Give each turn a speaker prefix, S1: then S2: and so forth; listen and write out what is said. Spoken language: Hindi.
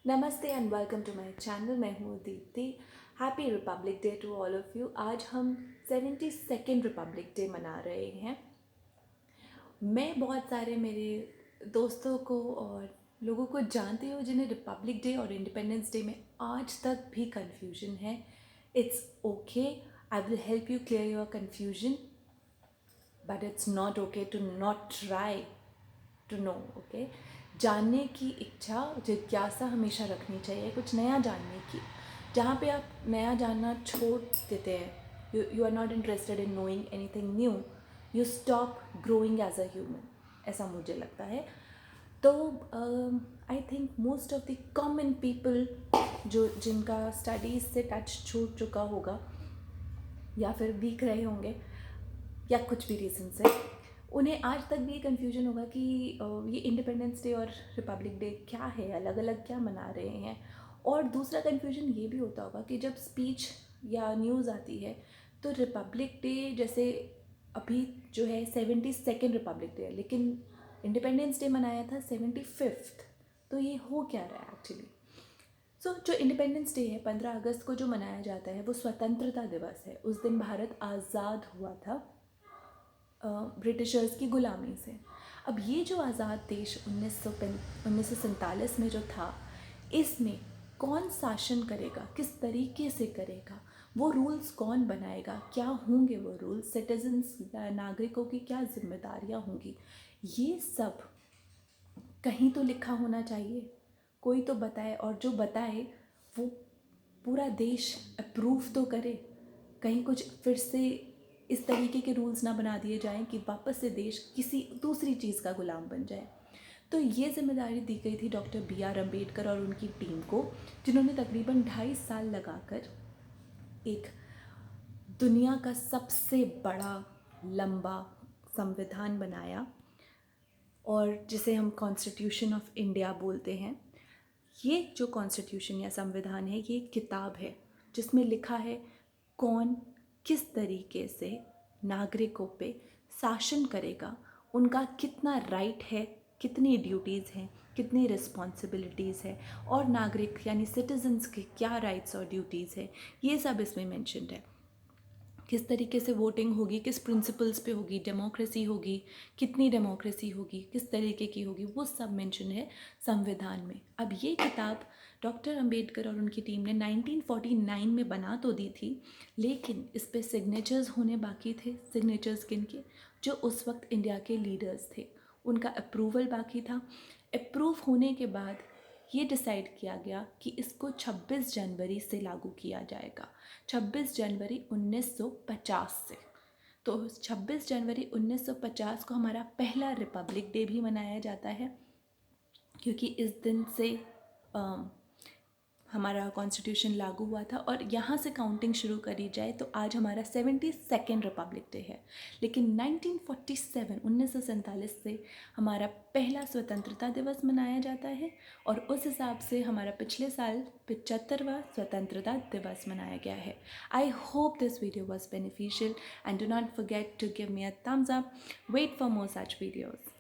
S1: नमस्ते and welcome to my channel. मैं हूँ Deepti. Happy republic day to all of you. आज हम 72nd रिपब्लिक डे मना रहे हैं। मैं बहुत सारे मेरे दोस्तों को और लोगों को जानती हूँ जिन्हें रिपब्लिक डे और इंडिपेंडेंस डे में आज तक भी कन्फ्यूजन है। It's okay, I will help you clear your confusion, but it's not okay to not try to know. Okay, जानने की इच्छा, जिज्ञासा हमेशा रखनी चाहिए, कुछ नया जानने की। जहाँ पे आप नया जानना छोड़ देते हैं, you are not interested in knowing anything new, you stop growing as a human, ऐसा मुझे लगता है। तो I think most of the common people जो जिनका स्टडीज़ से टच छूट चुका होगा या फिर वीक रहे होंगे या कुछ भी रीज़न से, उन्हें आज तक भी कन्फ्यूजन होगा कि ये इंडिपेंडेंस डे और रिपब्लिक डे क्या है, अलग अलग क्या मना रहे हैं। और दूसरा कन्फ्यूजन ये भी होता होगा कि जब स्पीच या न्यूज़ आती है तो रिपब्लिक डे, जैसे अभी जो है 72nd रिपब्लिक डे है, लेकिन इंडिपेंडेंस डे मनाया था 75th। तो ये हो क्या रहा है एक्चुअली। जो इंडिपेंडेंस डे है 15 अगस्त को जो मनाया जाता है, वो स्वतंत्रता दिवस है। उस दिन भारत आज़ाद हुआ था ब्रिटिशर्स की ग़ुलामी से। अब ये जो आज़ाद देश 1947 में जो था, इसमें कौन शासन करेगा, किस तरीके से करेगा, वो रूल्स कौन बनाएगा, क्या होंगे वो रूल्स, सिटीजन्स नागरिकों की क्या जिम्मेदारियाँ होंगी, ये सब कहीं तो लिखा होना चाहिए। कोई तो बताए, और जो बताए वो पूरा देश अप्रूव तो करे। कहीं कुछ फिर से इस तरीके के रूल्स ना बना दिए जाएं कि वापस से देश किसी दूसरी चीज़ का गुलाम बन जाए। तो ये जिम्मेदारी दी गई थी डॉक्टर B.R. अम्बेडकर और उनकी टीम को, जिन्होंने तकरीबन 2.5 साल लगाकर एक दुनिया का सबसे बड़ा लंबा संविधान बनाया, और जिसे हम कॉन्स्टिट्यूशन ऑफ इंडिया बोलते हैं। ये जो कॉन्स्टिट्यूशन या संविधान है, ये किताब है जिसमें लिखा है कौन किस तरीके से नागरिकों पे शासन करेगा, उनका कितना राइट है, कितनी ड्यूटीज़ हैं, कितनी रिस्पॉन्सिबिलिटीज़ है, और नागरिक यानी सिटीजन्स के क्या राइट्स और ड्यूटीज़ है, ये सब इसमें मेंशन्ड है। किस तरीके से वोटिंग होगी, किस प्रिंसिपल्स पे होगी, डेमोक्रेसी होगी, कितनी डेमोक्रेसी होगी, किस तरीके की होगी, वो सब मेंशन है संविधान में। अब ये किताब डॉक्टर अंबेडकर और उनकी टीम ने 1949 में बना तो दी थी, लेकिन इस पे सिग्नेचर्स होने बाकी थे। सिग्नेचर्स किन के? जो उस वक्त इंडिया के लीडर्स थे, उनका अप्रूवल बाकी था। अप्रूव होने के बाद ये डिसाइड किया गया कि इसको 26 जनवरी से लागू किया जाएगा, 26 जनवरी 1950 से। तो 26 जनवरी 1950 को हमारा पहला रिपब्लिक डे भी मनाया जाता है, क्योंकि इस दिन से हमारा कॉन्स्टिट्यूशन लागू हुआ था। और यहाँ से काउंटिंग शुरू करी जाए तो आज हमारा 72nd रिपब्लिक डे है। लेकिन 1947 से हमारा पहला स्वतंत्रता दिवस मनाया जाता है, और उस हिसाब से हमारा पिछले साल 75वां स्वतंत्रता दिवस मनाया गया है। I hope this video was beneficial and do not forget to give me a thumbs up. Wait for more such videos.